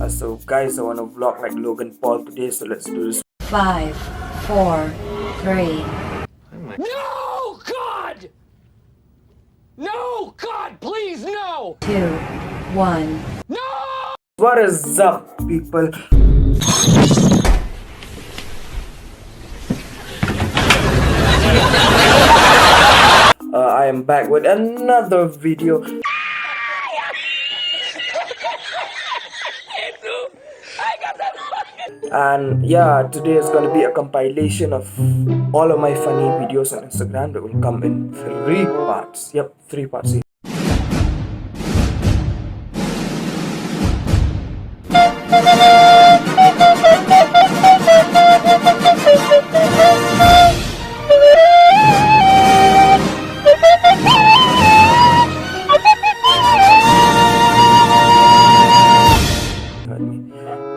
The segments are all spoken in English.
So guys, I want to vlog like Logan Paul today, so let's do this. 5, 4, 3. No, God! No, God, please, no! 2, 1. No! What is up, people? I am back with another video. And yeah, today is gonna be a compilation of all of my funny videos on Instagram that will come in 3 parts. Yep, 3 parts.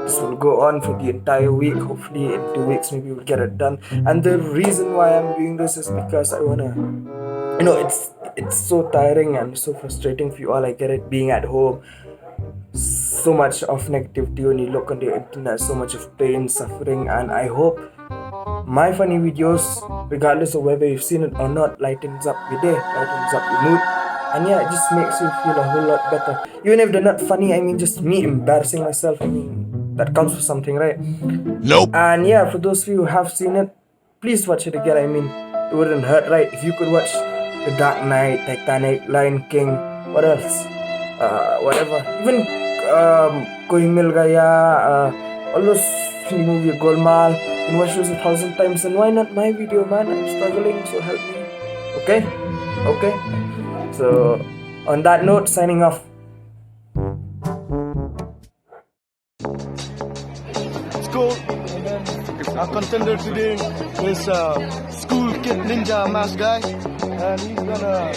This will go on for the entire week. Hopefully in 2 weeks maybe we'll get it done. And the reason why I'm doing this is because I wanna, it's so tiring and so frustrating for you all. I get it, being at home, so much of negativity when you look on the internet, so much of pain, suffering, and I hope my funny videos, regardless of whether you've seen it or not, lightens up your day, lightens up your mood, and yeah, it just makes you feel a whole lot better. Even if they're not funny, I mean, just me embarrassing myself, I mean, that counts for something, right? Nope. And yeah, for those of you who have seen it, please watch it again. I mean, it wouldn't hurt, right? If you could watch The Dark Knight, Titanic, Lion King, what else? Whatever. Even Koi Mil Gaya, all those funny movie, Golmaal, you can watch those 1,000 times. And why not my video, man? I'm struggling, so help me. Okay? Okay? So, on that note, signing off. School, and then our contender today is school kid ninja mask guy, and he's gonna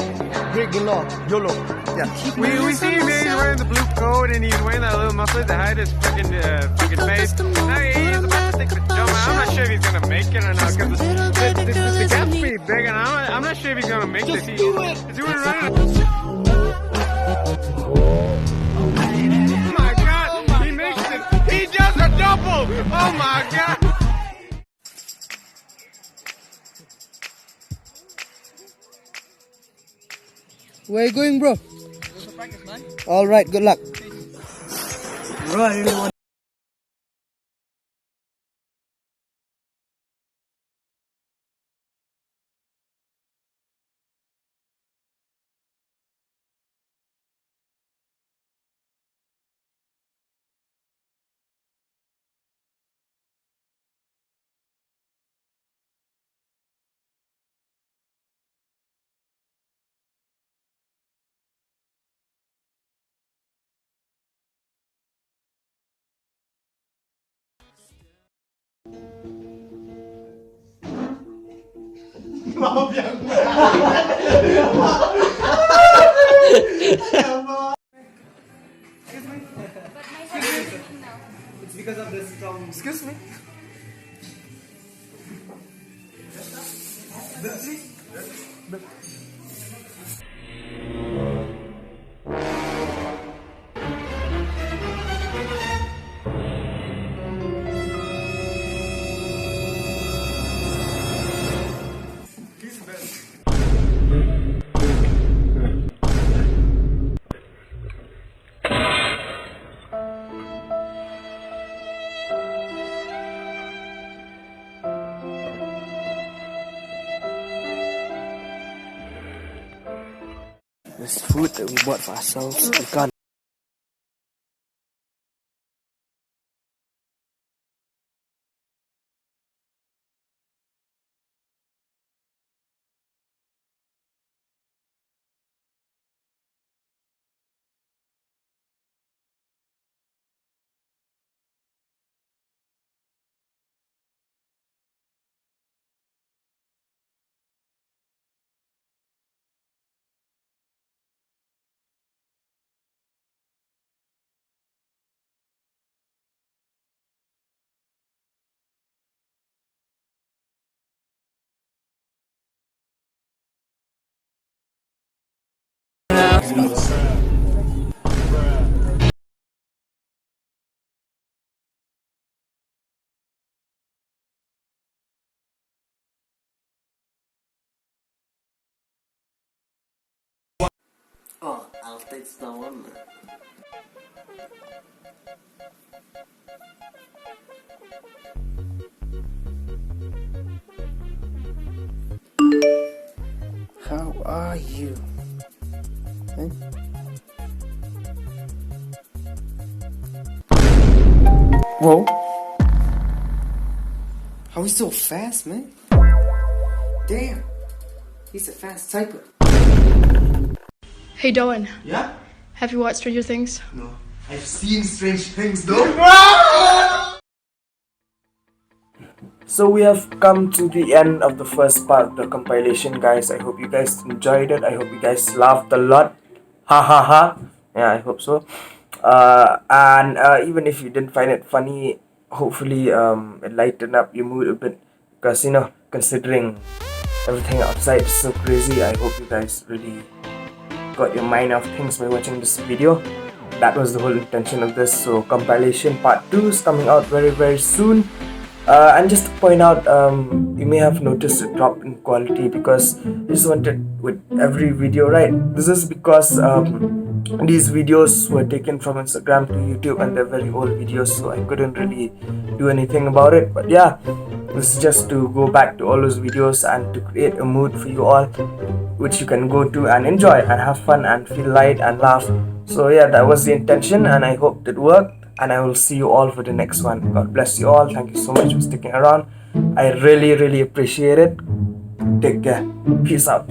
break the law. YOLO. Yeah. We see him here, he's wearing the blue coat and he's wearing that little muffler to hide his fucking face. Now he's about to take the jump. I'm not sure if he's gonna make it or not, because the gap's pretty big and I'm not sure if he's gonna make this. He's doing it right. Oh my god, he makes it. He does a double. Oh my god. Where you going, bro? All right, good luck. Right. It's because of this song. Excuse me. This food that we bought for ourselves, we can't alltid stående. How are you? Eh? Whoa. How he's so fast, man? Damn. He's a fast typer. Hey Doan, Yeah? have you watched Stranger Things? No. I've seen strange things though. So we have come to the end of the first part of the compilation, guys. I hope you guys enjoyed it. I hope you guys laughed a lot. Ha ha ha. Yeah, I hope so. And even if you didn't find it funny, hopefully it lightened up your mood a bit. Because, you know, considering everything outside is so crazy, I hope you guys really got your mind off things by watching this video. That was the whole intention of this. So compilation part 2 is coming out very soon. And just to point out, you may have noticed a drop in quality because I just wanted with every video, right? This is because these videos were taken from Instagram to YouTube and they're very old videos, so I couldn't really do anything about it. But yeah, this is just to go back to all those videos and to create a mood for you all, which you can go to and enjoy and have fun and feel light and laugh. So yeah, that was the intention and I hope it worked. And I will see you all for the next one. God bless you all. Thank you so much for sticking around. I really appreciate it. Take care. Peace out.